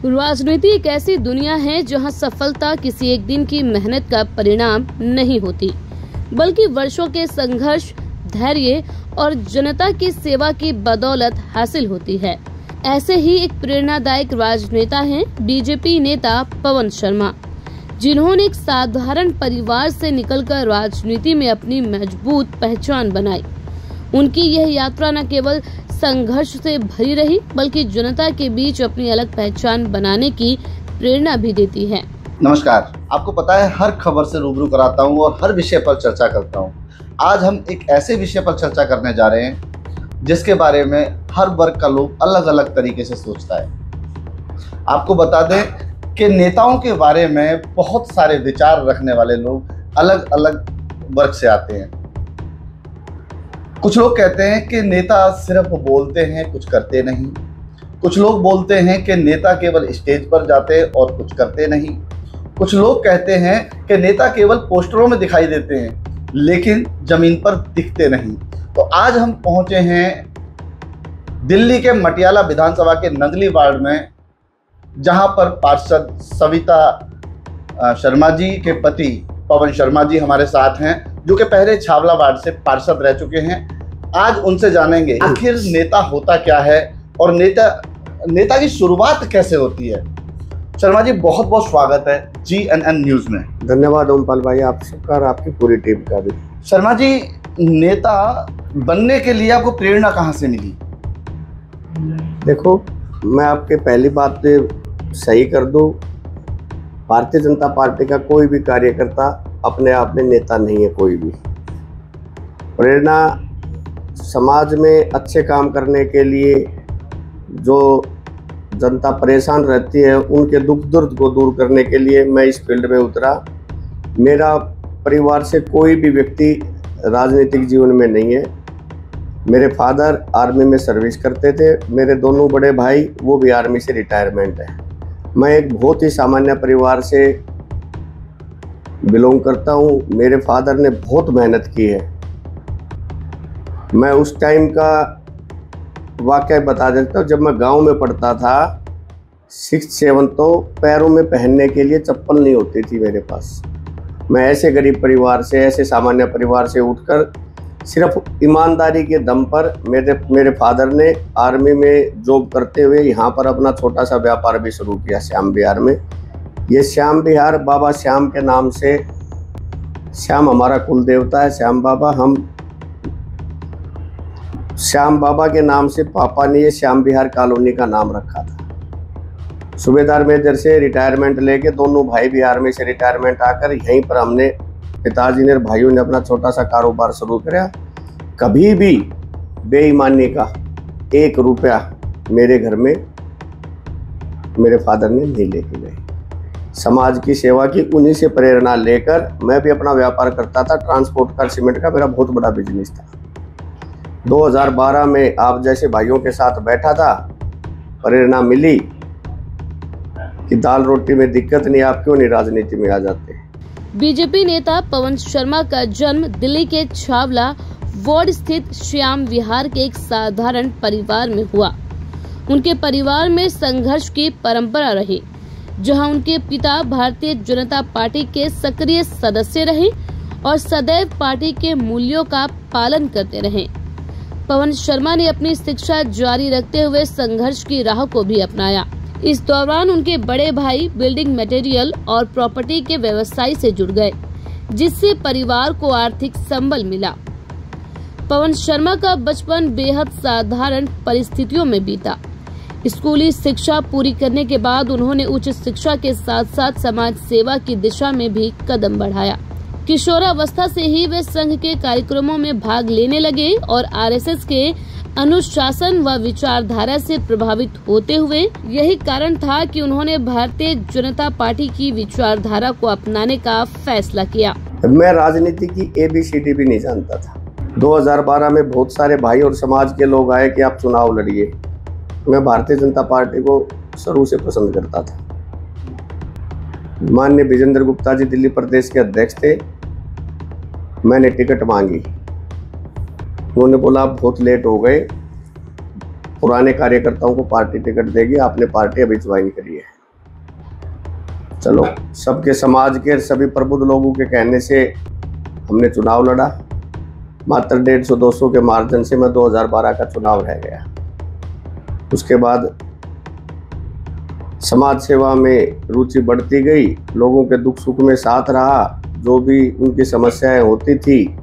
राजनीति एक ऐसी दुनिया है जहां सफलता किसी एक दिन की मेहनत का परिणाम नहीं होती, बल्कि वर्षों के संघर्ष, धैर्य और जनता की सेवा की बदौलत हासिल होती है। ऐसे ही एक प्रेरणादायक राजनेता हैं बीजेपी नेता पवन शर्मा, जिन्होंने एक साधारण परिवार से निकलकर राजनीति में अपनी मजबूत पहचान बनाई। उनकी यह यात्रा न केवल संघर्ष से भरी रही, बल्कि जनता के बीच अपनी अलग पहचान बनाने की प्रेरणा भी देती है। नमस्कार, आपको पता है हर खबर से रूबरू कराता हूं और हर विषय पर चर्चा करता हूं। आज हम एक ऐसे विषय पर चर्चा करने जा रहे हैं जिसके बारे में हर वर्ग का लोग अलग अलग तरीके से सोचता है। आपको बता दें कि नेताओं के बारे में बहुत सारे विचार रखने वाले लोग अलग अलग वर्ग से आते हैं। कुछ लोग कहते हैं कि नेता सिर्फ बोलते हैं, कुछ करते नहीं। कुछ लोग बोलते हैं कि नेता केवल स्टेज पर जाते और कुछ करते नहीं। कुछ लोग कहते हैं कि नेता केवल पोस्टरों में दिखाई देते हैं लेकिन जमीन पर दिखते नहीं। तो आज हम पहुंचे हैं दिल्ली के मटियाला विधानसभा के नंगली वार्ड में, जहां पर पार्षद सविता शर्मा जी के पति पवन शर्मा जी हमारे साथ हैं, जो कि पहले छावला वार्ड से पार्षद रह चुके हैं। आज उनसे जानेंगे आखिर नेता होता क्या है और नेता की शुरुआत कैसे होती है। शर्मा जी, बहुत बहुत स्वागत है GNN न्यूज में। धन्यवाद ओमपाल भाई, आप सबका और आपकी पूरी टीम का भी। शर्मा जी, नेता बनने के लिए आपको प्रेरणा कहाँ से मिली? देखो, मैं आपके पहली बात सही कर दूं, भारतीय जनता पार्टी का कोई भी कार्यकर्ता अपने आप में नेता नहीं है। कोई भी प्रेरणा समाज में अच्छे काम करने के लिए, जो जनता परेशान रहती है उनके दुख दर्द को दूर करने के लिए मैं इस फील्ड में उतरा। मेरा परिवार से कोई भी व्यक्ति राजनीतिक जीवन में नहीं है। मेरे फादर आर्मी में सर्विस करते थे, मेरे दोनों बड़े भाई वो भी आर्मी से रिटायरमेंट है। मैं एक बहुत ही सामान्य परिवार से बिलोंग करता हूँ। मेरे फादर ने बहुत मेहनत की है। मैं उस टाइम का वाकया बता देता हूँ। जब मैं गांव में पढ़ता था 6th-7 तो पैरों में पहनने के लिए चप्पल नहीं होती थी मेरे पास। मैं ऐसे गरीब परिवार से, ऐसे सामान्य परिवार से उठकर सिर्फ ईमानदारी के दम पर मेरे फादर ने आर्मी में जॉब करते हुए यहाँ पर अपना छोटा सा व्यापार भी शुरू किया श्याम विहार में। ये श्याम विहार बाबा श्याम के नाम से, श्याम हमारा कुल देवता है, श्याम बाबा। हम श्याम बाबा के नाम से पापा ने ये श्याम विहार कॉलोनी का नाम रखा था। सूबेदार मेजर से रिटायरमेंट लेके दोनों भाई भी आर्मी से रिटायरमेंट आकर यहीं पर हमने पिताजी ने और भाइयों ने अपना छोटा सा कारोबार शुरू किया। कभी भी बेईमानी का 1 रुपया मेरे घर में मेरे फादर ने नहीं लेके गए। समाज की सेवा की उन्हीं से प्रेरणा लेकर मैं भी अपना व्यापार करता था। ट्रांसपोर्ट का, सीमेंट का मेरा बहुत बड़ा बिजनेस था। 2012 में आप जैसे भाइयों के साथ बैठा था, प्रेरणा मिली कि दाल रोटी में दिक्कत नहीं, आप क्यों नहीं राजनीति में आ जाते। बीजेपी नेता पवन शर्मा का जन्म दिल्ली के छावला वार्ड स्थित श्याम विहार के एक साधारण परिवार में हुआ। उनके परिवार में संघर्ष की परंपरा रही, जहां उनके पिता भारतीय जनता पार्टी के सक्रिय सदस्य रहे और सदैव पार्टी के मूल्यों का पालन करते रहे। पवन शर्मा ने अपनी शिक्षा जारी रखते हुए संघर्ष की राह को भी अपनाया। इस दौरान उनके बड़े भाई बिल्डिंग मटेरियल और प्रॉपर्टी के व्यवसाय से जुड़ गए, जिससे परिवार को आर्थिक संबल मिला। पवन शर्मा का बचपन बेहद साधारण परिस्थितियों में बीता। स्कूली शिक्षा पूरी करने के बाद उन्होंने उच्च शिक्षा के साथ साथ समाज सेवा की दिशा में भी कदम बढ़ाया। किशोरावस्था से ही वे संघ के कार्यक्रमों में भाग लेने लगे और RSS के अनुशासन व विचारधारा से प्रभावित होते हुए यही कारण था कि उन्होंने भारतीय जनता पार्टी की विचारधारा को अपनाने का फैसला किया। मैं राजनीति की ABCD भी नहीं जानता था। 2012 में बहुत सारे भाई और समाज के लोग आए कि आप चुनाव लड़िए। मैं भारतीय जनता पार्टी को शुरू से पसंद करता था। माननीय विजेंद्र गुप्ता जी दिल्ली प्रदेश के अध्यक्ष थे। मैंने टिकट मांगी, उन्होंने बोला आप बहुत लेट हो गए, पुराने कार्यकर्ताओं को पार्टी टिकट देगी, आपने पार्टी अभी ज्वाइन करी है। चलो, सबके समाज के सभी प्रबुद्ध लोगों के कहने से हमने चुनाव लड़ा। मात्र 150-200 के मार्जिन से मैं 2012 का चुनाव रह गया। उसके बाद समाज सेवा में रुचि बढ़ती गई, लोगों के दुख सुख में साथ रहा, जो भी उनकी समस्याएं होती थी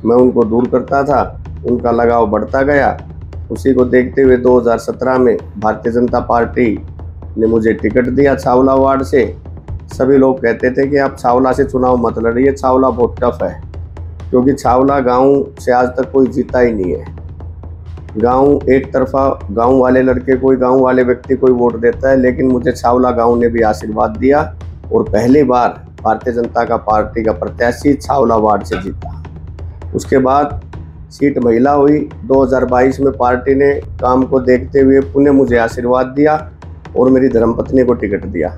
मैं उनको दूर करता था, उनका लगाव बढ़ता गया। उसी को देखते हुए 2017 में भारतीय जनता पार्टी ने मुझे टिकट दिया छावला वार्ड से। सभी लोग कहते थे कि आप छावला से चुनाव मत लड़िए, छावला बहुत टफ है, क्योंकि छावला गांव से आज तक कोई जीता ही नहीं है। गांव एक तरफा गांव वाले लड़के कोई गांव वाले व्यक्ति कोई वोट देता है, लेकिन मुझे छावला गांव ने भी आशीर्वाद दिया और पहली बार भारतीय जनता का पार्टी का प्रत्याशी छावला वार्ड से जीता। उसके बाद सीट महिला हुई। 2022 में पार्टी ने काम को देखते हुए पुनः मुझे आशीर्वाद दिया और मेरी धर्मपत्नी को टिकट दिया।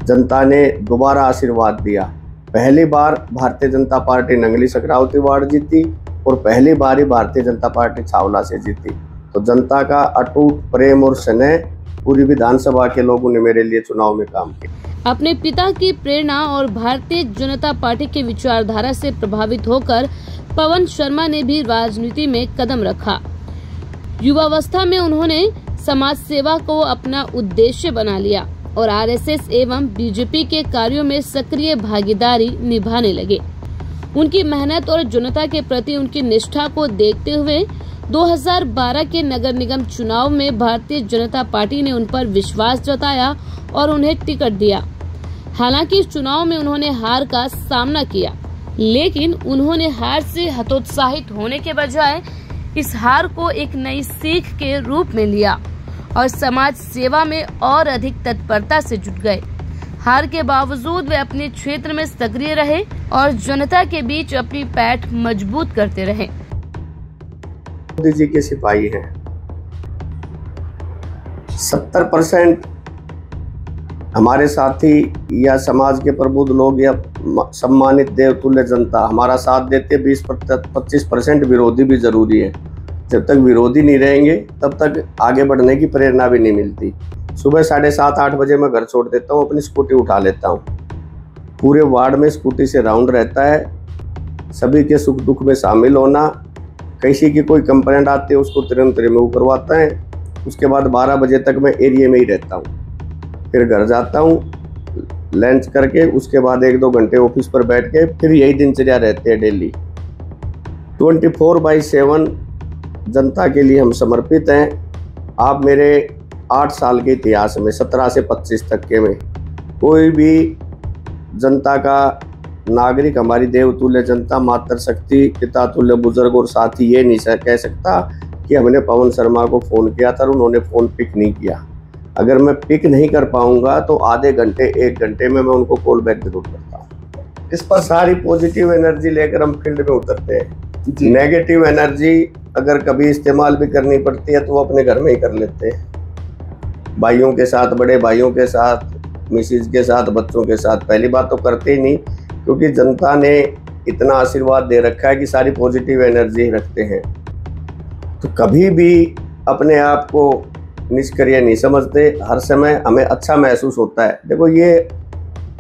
जनता ने दोबारा आशीर्वाद दिया। पहली बार भारतीय जनता पार्टी नंगली सकरावती वार्ड जीती और पहली बार ही भारतीय जनता पार्टी छावला से जीती। तो जनता का अटूट प्रेम और स्नेह, पूरी विधानसभा के लोगों ने मेरे लिए चुनाव में काम किया। अपने पिता की प्रेरणा और भारतीय जनता पार्टी की विचारधारा से प्रभावित होकर पवन शर्मा ने भी राजनीति में कदम रखा। युवावस्था में उन्होंने समाज सेवा को अपना उद्देश्य बना लिया और आरएसएस एवं बीजेपी के कार्यों में सक्रिय भागीदारी निभाने लगे। उनकी मेहनत और जनता के प्रति उनकी निष्ठा को देखते हुए 2012 के नगर निगम चुनाव में भारतीय जनता पार्टी ने उन पर विश्वास जताया और उन्हें टिकट दिया। हालांकि इस चुनाव में उन्होंने हार का सामना किया, लेकिन उन्होंने हार से हतोत्साहित होने के बजाय इस हार को एक नई सीख के रूप में लिया और समाज सेवा में और अधिक तत्परता से जुट गए। हार के बावजूद वे अपने क्षेत्र में सक्रिय रहे और जनता के बीच अपनी पैठ मजबूत करते रहे। मोदी जी के सिपाही हैं। 70% हमारे साथी या समाज के प्रबुद्ध लोग या सम्मानित देवतुल्य जनता हमारा साथ देते, 20-25% विरोधी भी जरूरी है। जब तक विरोधी नहीं रहेंगे तब तक आगे बढ़ने की प्रेरणा भी नहीं मिलती। सुबह 7:30-8 बजे मैं घर छोड़ देता हूँ, अपनी स्कूटी उठा लेता हूँ। पूरे वार्ड में स्कूटी से राउंड रहता है, सभी के सुख दुख में शामिल होना। किसी की कोई कंप्लेंट आती है उसको तुरंत रिमूव करवाता है। उसके बाद 12 बजे तक मैं एरिया में ही रहता हूँ, फिर घर जाता हूँ लंच करके। उसके बाद 1-2 घंटे ऑफिस पर बैठ के फिर यही दिनचर्या रहती है डेली। 24/7 जनता के लिए हम समर्पित हैं। आप मेरे 8 साल के इतिहास में 17 से 25 तक के में कोई भी जनता का नागरिक, हमारी देवतुल्य जनता, मातृ शक्ति, पिता तुल्य बुजुर्ग और साथी ये नहीं कह सकता कि हमने पवन शर्मा को फ़ोन किया था और उन्होंने फ़ोन पिक नहीं किया। अगर मैं पिक नहीं कर पाऊंगा तो आधे घंटे 1 घंटे में मैं उनको कॉल बैक जरूर करता हूँ। इस पर सारी पॉजिटिव एनर्जी लेकर हम फील्ड में उतरते हैं। नेगेटिव एनर्जी अगर कभी इस्तेमाल भी करनी पड़ती है तो वो अपने घर में ही कर लेते हैं। भाइयों के साथ, बड़े भाइयों के साथ, मिसेज के साथ, बच्चों के साथ। पहली बात तो करते ही नहीं, क्योंकि जनता ने इतना आशीर्वाद दे रखा है कि सारी पॉजिटिव एनर्जी रखते हैं। तो कभी भी अपने आप को निष्क्रिय नहीं समझते। हर समय हमें अच्छा महसूस होता है। देखो, ये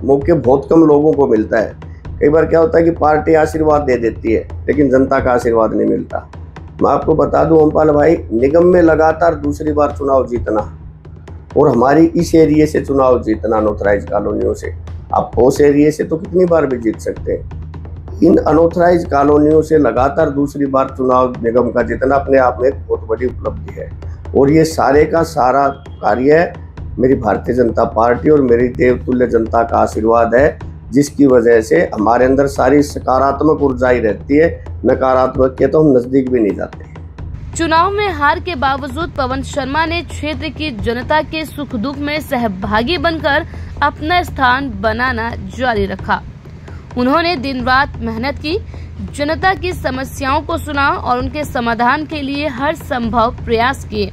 मौके बहुत कम लोगों को मिलता है। कई बार क्या होता है कि पार्टी आशीर्वाद दे देती है लेकिन जनता का आशीर्वाद नहीं मिलता। मैं आपको बता दूं ओमपाल भाई, निगम में लगातार दूसरी बार चुनाव जीतना और हमारी इस एरिया से चुनाव जीतना अनऑथराइज कॉलोनियों से, आप ठोस एरिया से तो कितनी बार भी जीत सकते हैं। इन अनऑथराइज कॉलोनियों से लगातार दूसरी बार चुनाव निगम का जीतना अपने आप में एक बहुत बड़ी उपलब्धि है। और ये सारे का सारा कार्य मेरी भारतीय जनता पार्टी और मेरी देवतुल्य जनता का आशीर्वाद है, जिसकी वजह से हमारे अंदर सारी सकारात्मक ऊर्जा ही रहती है। नकारात्मक के तो हम नजदीक भी नहीं जाते। चुनाव में हार के बावजूद पवन शर्मा ने क्षेत्र की जनता के सुख दुख में सहभागी बनकर अपना स्थान बनाना जारी रखा। उन्होंने दिन रात मेहनत की, जनता की समस्याओं को सुना और उनके समाधान के लिए हर संभव प्रयास किए।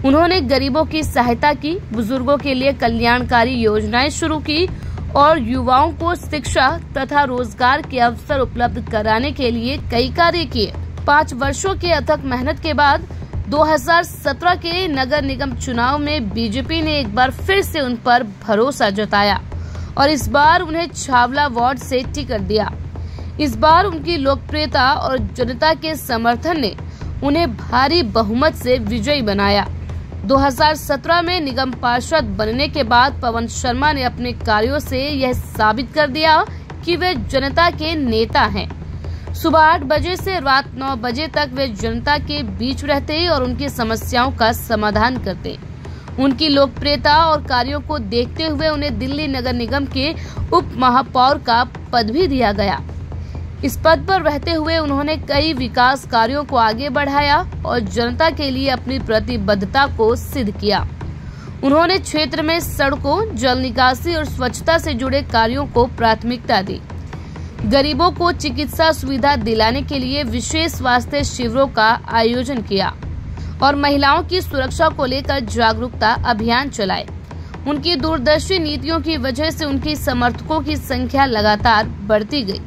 उन्होंने गरीबों की सहायता की, बुजुर्गों के लिए कल्याणकारी योजनाएं शुरू की और युवाओं को शिक्षा तथा रोजगार के अवसर उपलब्ध कराने के लिए कई कार्य किए। 5 वर्षों के अथक मेहनत के बाद 2017 के नगर निगम चुनाव में बीजेपी ने एक बार फिर से उन पर भरोसा जताया और इस बार उन्हें छावला वार्ड से टिकट दिया। इस बार उनकी लोकप्रियता और जनता के समर्थन ने उन्हें भारी बहुमत से विजयी बनाया। 2017 में निगम पार्षद बनने के बाद पवन शर्मा ने अपने कार्यों से यह साबित कर दिया कि वे जनता के नेता हैं। सुबह 8 बजे से रात 9 बजे तक वे जनता के बीच रहते और उनकी समस्याओं का समाधान करते। उनकी लोकप्रियता और कार्यों को देखते हुए उन्हें दिल्ली नगर निगम के उप महापौर का पद भी दिया गया। इस पद पर रहते हुए उन्होंने कई विकास कार्यों को आगे बढ़ाया और जनता के लिए अपनी प्रतिबद्धता को सिद्ध किया। उन्होंने क्षेत्र में सड़कों, जल निकासी और स्वच्छता से जुड़े कार्यों को प्राथमिकता दी। गरीबों को चिकित्सा सुविधा दिलाने के लिए विशेष स्वास्थ्य शिविरों का आयोजन किया और महिलाओं की सुरक्षा को लेकर जागरूकता अभियान चलाए। उनकी दूरदर्शी नीतियों की वजह से उनकी समर्थकों की संख्या लगातार बढ़ती गई।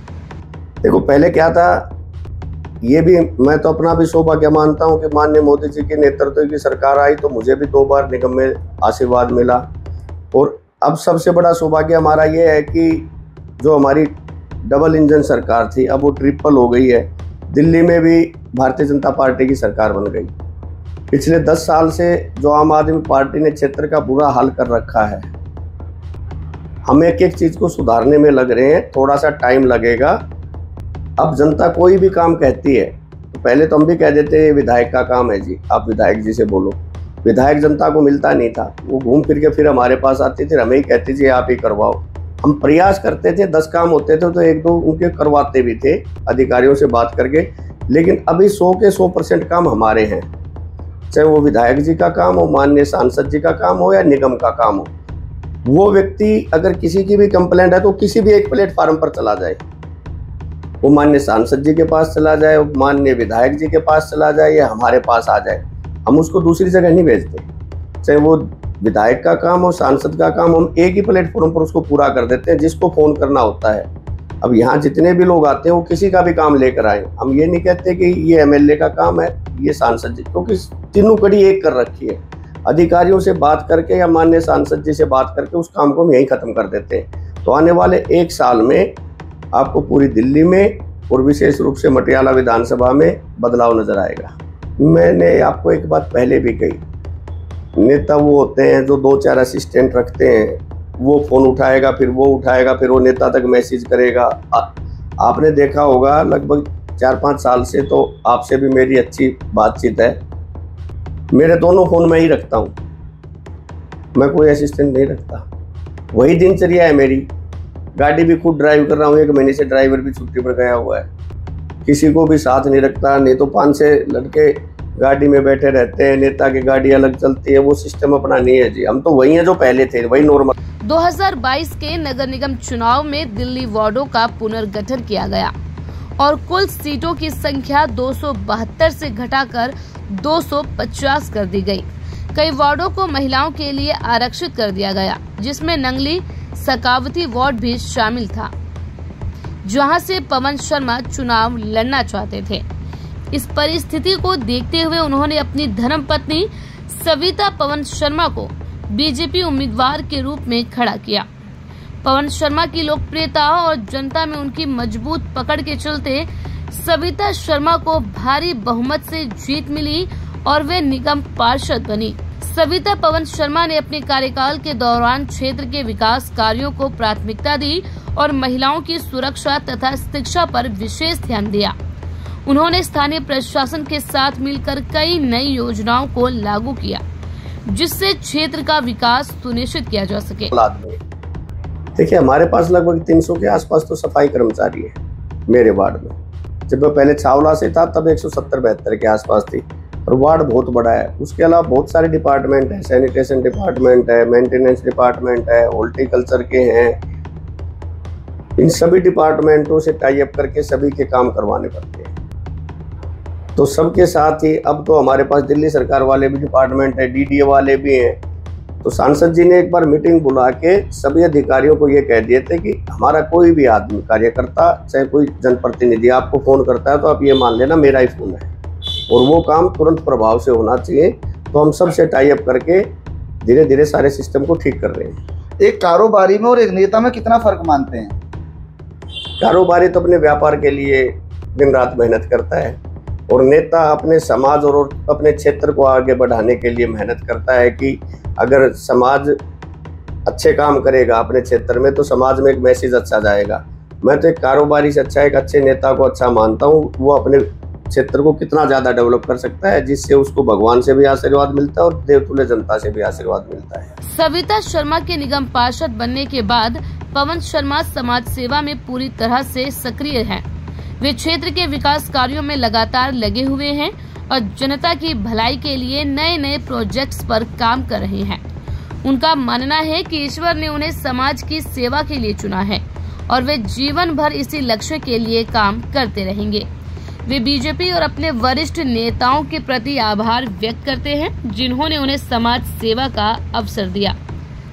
देखो, पहले क्या था, ये भी मैं तो अपना भी सौभाग्य मानता हूँ कि माननीय मोदी जी के नेतृत्व की सरकार आई तो मुझे भी 2 बार निगम में आशीर्वाद मिला। और अब सबसे बड़ा सौभाग्य हमारा ये है कि जो हमारी डबल इंजन सरकार थी अब वो ट्रिपल हो गई है। दिल्ली में भी भारतीय जनता पार्टी की सरकार बन गई। पिछले 10 साल से जो आम आदमी पार्टी ने क्षेत्र का बुरा हाल कर रखा है, हम एक एक चीज़ को सुधारने में लग रहे हैं। थोड़ा सा टाइम लगेगा। अब जनता कोई भी काम कहती है तो पहले तो हम भी कह देते हैं विधायक का काम है जी, आप विधायक जी से बोलो। विधायक जनता को मिलता नहीं था, वो घूम फिर के फिर हमारे पास आती थी, हमें ही कहती थी आप ही करवाओ। हम प्रयास करते थे, 10 काम होते थे तो 1-2 उनके करवाते भी थे अधिकारियों से बात करके। लेकिन अभी 100 के 100% काम हमारे हैं, चाहे वो विधायक जी का काम हो, माननीय सांसद जी का काम हो या निगम का काम हो। वो व्यक्ति अगर किसी की भी कंप्लेंट है तो किसी भी एक प्लेटफार्म पर चला जाए, वो माननीय सांसद जी के पास चला जाए, माननीय विधायक जी के पास चला जाए या हमारे पास आ जाए, हम उसको दूसरी जगह नहीं भेजते। चाहे वो विधायक का काम हो, सांसद का काम, हम एक ही प्लेटफॉर्म पर उसको पूरा कर देते हैं जिसको फोन करना होता है। अब यहाँ जितने भी लोग आते हैं वो किसी का भी काम लेकर आए। हम ये नहीं कहते कि ये एमएलए का काम है, ये सांसद जी, क्योंकि तीनों कड़ी एक कर रखी है। अधिकारियों से बात करके या माननीय सांसद जी से बात करके उस काम को हम यहीं खत्म कर देते हैं। तो आने वाले 1 साल में आपको पूरी दिल्ली में और विशेष रूप से मटियाला विधानसभा में बदलाव नजर आएगा। मैंने आपको एक बात पहले भी कही, नेता वो होते हैं जो 2-4 असिस्टेंट रखते हैं, वो फोन उठाएगा, फिर वो उठाएगा, फिर वो नेता तक मैसेज करेगा। आपने देखा होगा लगभग 4-5 साल से तो आपसे भी मेरी अच्छी बातचीत है। मेरे दोनों फोन मैं ही रखता हूँ, मैं कोई असिस्टेंट नहीं रखता। वही दिनचर्या है मेरी। गाड़ी भी खुद ड्राइव कर रहा हूँ, 1 महीने से ड्राइवर भी छुट्टी पर गया हुआ है। किसी को भी साथ नहीं रखता, नहीं तो 5-6 लड़के गाड़ी में बैठे रहते हैं, नेता की गाड़ी अलग चलती है। वो सिस्टम अपना नहीं है जी, हम तो वही हैं जो पहले थे, वही नॉर्मल। 2022 के नगर निगम चुनाव में दिल्ली वार्डों का पुनर्गठन किया गया और कुल सीटों की संख्या 272 से घटाकर 250 कर दी गई। कई वार्डों को महिलाओं के लिए आरक्षित कर दिया गया, जिसमें नंगली सकावती वार्ड भी शामिल था, जहां से पवन शर्मा चुनाव लड़ना चाहते थे। इस परिस्थिति को देखते हुए उन्होंने अपनी धर्मपत्नी सविता पवन शर्मा को बीजेपी उम्मीदवार के रूप में खड़ा किया। पवन शर्मा की लोकप्रियता और जनता में उनकी मजबूत पकड़ के चलते सविता शर्मा को भारी बहुमत से जीत मिली और वे निगम पार्षद बनी। सविता पवन शर्मा ने अपने कार्यकाल के दौरान क्षेत्र के विकास कार्यों को प्राथमिकता दी और महिलाओं की सुरक्षा तथा शिक्षा पर विशेष ध्यान दिया। उन्होंने स्थानीय प्रशासन के साथ मिलकर कई नई योजनाओं को लागू किया, जिससे क्षेत्र का विकास सुनिश्चित किया जा सके। देखिए, हमारे पास लगभग 300 के आसपास तो सफाई कर्मचारी है मेरे वार्ड में। जब मैं पहले छावला से था तब 170-72 के आसपास थी, और वार्ड बहुत बड़ा है। उसके अलावा बहुत सारे डिपार्टमेंट है, सैनिटेशन डिपार्टमेंट है, मेंटेनेंस डिपार्टमेंट है, हॉर्टिकल्चर के हैं। इन सभी डिपार्टमेंटों से टाई अप करके सभी के काम करवाने पड़ते हैं। तो सबके साथ ही अब तो हमारे पास दिल्ली सरकार वाले भी डिपार्टमेंट है, डीडीए वाले भी हैं। तो सांसद जी ने एक बार मीटिंग बुला के सभी अधिकारियों को ये कह दिए थे कि हमारा कोई भी आदमी कार्यकर्ता, चाहे कोई जनप्रतिनिधि आपको फोन करता है तो आप ये मान लेना मेरा ही फोन है। और वो काम तुरंत प्रभाव से होना चाहिए। तो हम सबसे टाई अप करके धीरे धीरे सारे सिस्टम को ठीक कर रहे हैं। एक कारोबारी में और एक नेता में कितना फर्क मानते हैं? कारोबारी तो अपने व्यापार के लिए दिन रात मेहनत करता है और नेता अपने समाज और अपने क्षेत्र को आगे बढ़ाने के लिए मेहनत करता है कि अगर समाज अच्छे काम करेगा अपने क्षेत्र में तो समाज में एक मैसेज अच्छा जाएगा। मैं तो एक कारोबारी से अच्छा एक अच्छे नेता को अच्छा मानता हूँ। वो अपने क्षेत्र को कितना ज़्यादा डेवलप कर सकता है जिससे उसको भगवान से भी आशीर्वाद मिलता है और देवतुल्य जनता से भी आशीर्वाद मिलता है। सविता शर्मा के निगम पार्षद बनने के बाद पवन शर्मा समाज सेवा में पूरी तरह से सक्रिय हैं। वे क्षेत्र के विकास कार्यों में लगातार लगे हुए हैं और जनता की भलाई के लिए नए नए प्रोजेक्ट्स पर काम कर रहे हैं। उनका मानना है कि ईश्वर ने उन्हें समाज की सेवा के लिए चुना है और वे जीवन भर इसी लक्ष्य के लिए काम करते रहेंगे। वे बीजेपी और अपने वरिष्ठ नेताओं के प्रति आभार व्यक्त करते हैं जिन्होंने उन्हें समाज सेवा का अवसर दिया।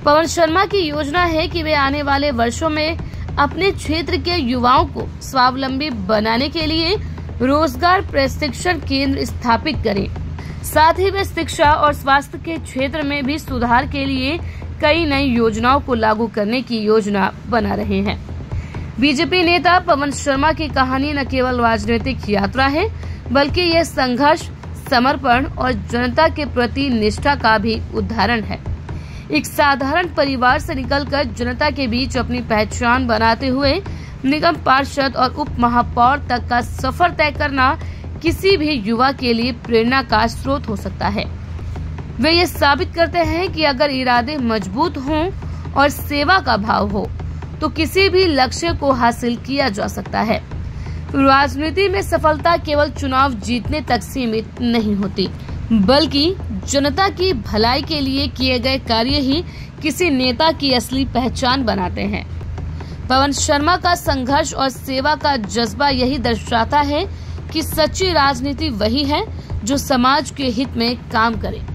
पवन शर्मा की योजना है कि वे आने वाले वर्षों में अपने क्षेत्र के युवाओं को स्वावलंबी बनाने के लिए रोजगार प्रशिक्षण केंद्र स्थापित करें। साथ ही वे शिक्षा और स्वास्थ्य के क्षेत्र में भी सुधार के लिए कई नई योजनाओं को लागू करने की योजना बना रहे हैं। बीजेपी नेता पवन शर्मा की कहानी न केवल राजनीतिक यात्रा है बल्कि ये संघर्ष, समर्पण और जनता के प्रति निष्ठा का भी उदाहरण है। एक साधारण परिवार से निकलकर जनता के बीच अपनी पहचान बनाते हुए निगम पार्षद और उप महापौर तक का सफर तय करना किसी भी युवा के लिए प्रेरणा का स्रोत हो सकता है। वे ये साबित करते हैं कि अगर इरादे मजबूत हों और सेवा का भाव हो तो किसी भी लक्ष्य को हासिल किया जा सकता है। राजनीति में सफलता केवल चुनाव जीतने तक सीमित नहीं होती बल्कि जनता की भलाई के लिए किए गए कार्य ही किसी नेता की असली पहचान बनाते हैं। पवन शर्मा का संघर्ष और सेवा का जज्बा यही दर्शाता है कि सच्ची राजनीति वही है जो समाज के हित में काम करे।